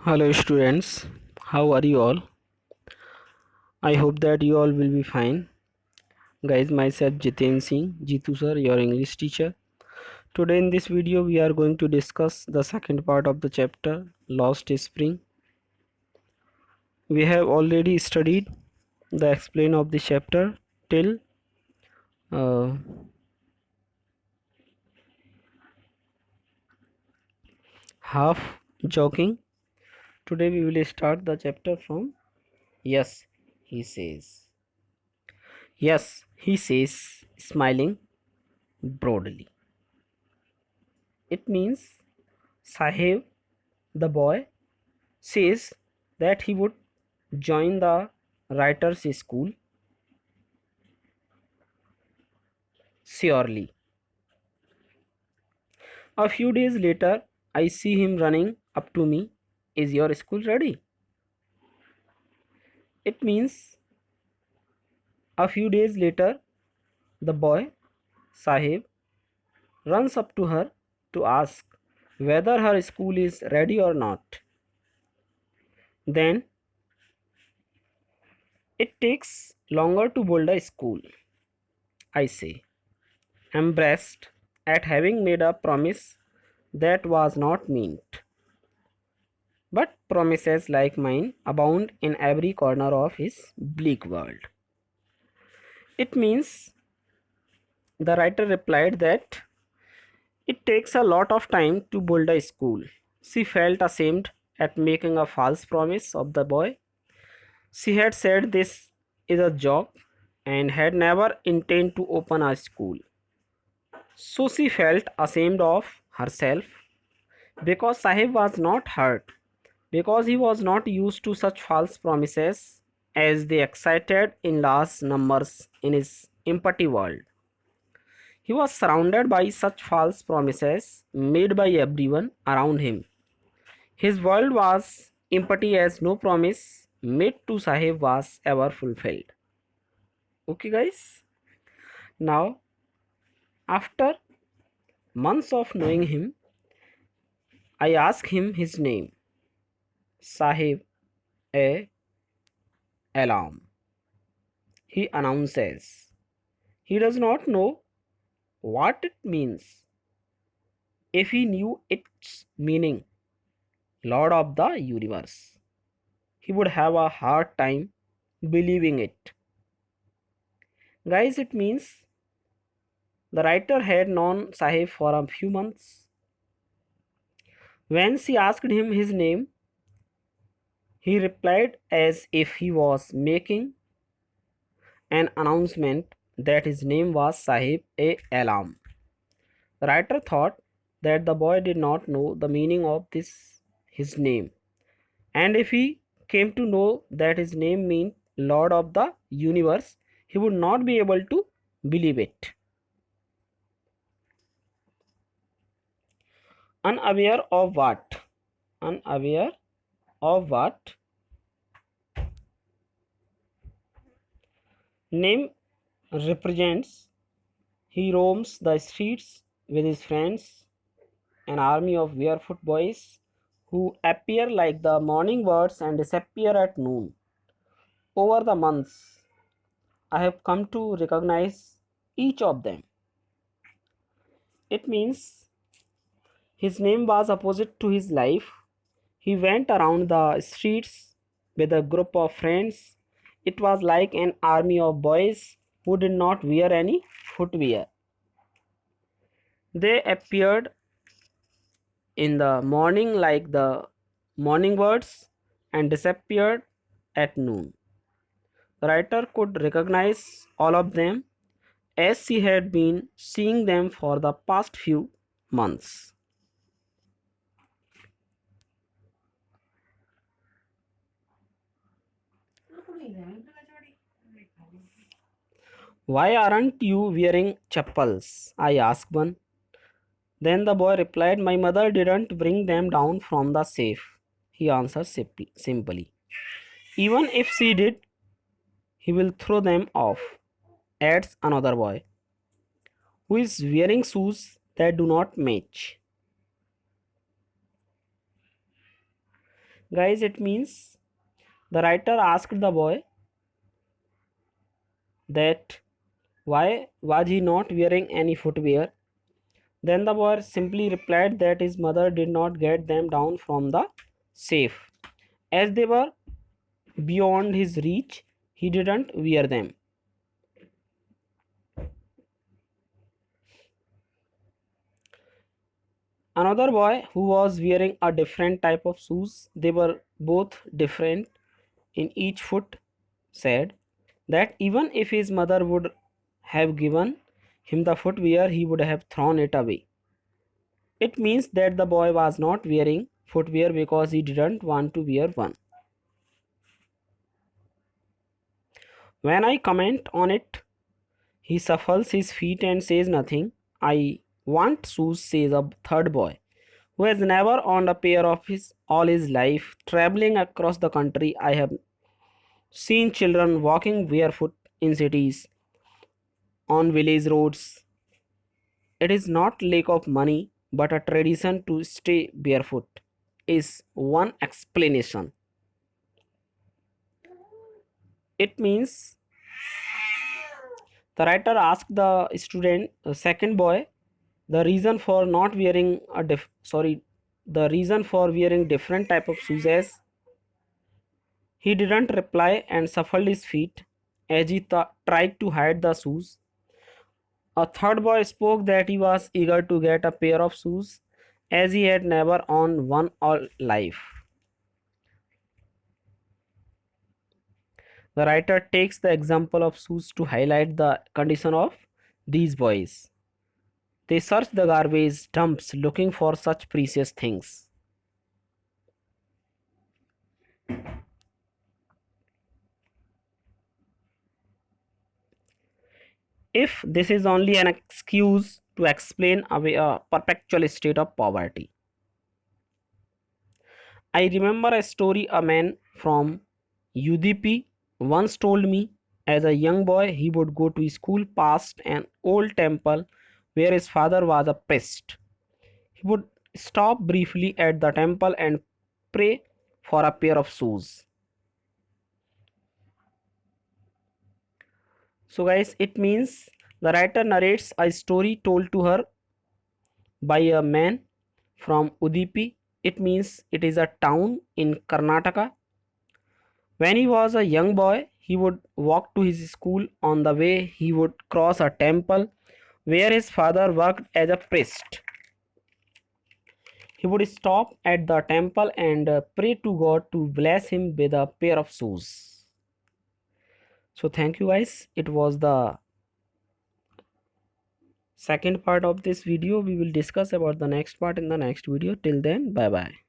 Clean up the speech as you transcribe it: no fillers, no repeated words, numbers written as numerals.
Hello students, how are you all? I hope that you all will be fine. Guys, myself Jiten Singh, Jitu sir, your English teacher. Today in this video we are going to discuss the second part of the chapter Lost Spring. We have already studied the explain of the chapter till uh, half joking. Today we will start the chapter from yes, he says. Yes, he says, smiling broadly. It means Sahib, the boy, says that he would join the writers' school surely. A few days later, I see him running up to me. Is your school ready? It means a few days later, the boy, Sahib, runs up to her to ask whether her school is ready or not. Then it takes longer to build a school, I say, embarrassed at having made a promise that was not meant. But promises like mine abound in every corner of his bleak world. It means the writer replied that it takes a lot of time to build a school. She felt ashamed at making a false promise of the boy. She had said this is a joke and had never intended to open a school. So she felt ashamed of herself because Sahib was not hurt because he was not used to such false promises as they excited in large numbers in his empty world. He was surrounded by such false promises made by everyone around him. His world was empty as no promise made to Sahib was ever fulfilled. Okay, guys. Now, after months of knowing him, I asked him his name, Sahib A. Alam. He announces. He does not know what it means. If he knew its meaning, Lord of the universe, he would have a hard time believing it. Guys, it means the writer had known Sahib for a few months. When she asked him his name, he replied as if he was making an announcement that his name was Sahib A. Alam. The writer thought that the boy did not know the meaning of this his name, and if he came to know that his name meant Lord of the universe, he would not be able to believe it. Unaware of what? Unaware of what? Name represents. He roams the streets with his friends, an army of barefoot boys who appear like the morning birds and disappear at noon. Over the months, I have come to recognize each of them. It means his name was opposite to his life. He went around the streets with a group of friends. It was like an army of boys who did not wear any footwear. They appeared in the morning like the morning birds and disappeared at noon. The writer could recognize all of them as she had been seeing them for the past few months. Why aren't you wearing chappals? I asked one. Then the boy replied, my mother didn't bring them down from the safe. He answered simply. Even if she did, he will throw them off, adds another boy, who is wearing shoes that do not match. Guys, it means the writer asked the boy that why was he not wearing any footwear. Then the boy simply replied that his mother did not get them down from the safe. As they were beyond his reach, he didn't wear them. Another boy who was wearing a different type of shoes, they were both different in each foot, said that even if his mother would have given him the footwear, he would have thrown it away. It means that the boy was not wearing footwear because he didn't want to wear one. When I comment on it, he shuffles his feet and says nothing. I want shoes, says a third boy, who has never owned a pair of his all his life. Traveling across the country, I have seen children walking barefoot in cities, on village roads. It is not lack of money, but a tradition to stay barefoot is one explanation. It means the writer asked the student, the second boy, the reason for not wearing the reason for wearing different type of shoes as he didn't reply and shuffled his feet as he tried to hide the shoes. A third boy spoke that he was eager to get a pair of shoes as he had never owned one all life. The writer takes the example of shoes to highlight the condition of these boys. They search the garbage dumps looking for such precious things. If this is only an excuse to explain away a perpetual state of poverty. I remember a story a man from UDP once told me. As a young boy, he would go to school past an old temple where his father was a priest. He would stop briefly at the temple and pray for a pair of shoes. So, guys, it means the writer narrates a story told to her by a man from Udupi. It means it is a town in Karnataka. When he was a young boy, he would walk to his school. On the way, he would cross a temple where his father worked as a priest. He would stop at the temple and pray to God to bless him with a pair of shoes. So, thank you guys. It was the second part of this video. We will discuss about the next part in the next video. Till then, bye bye.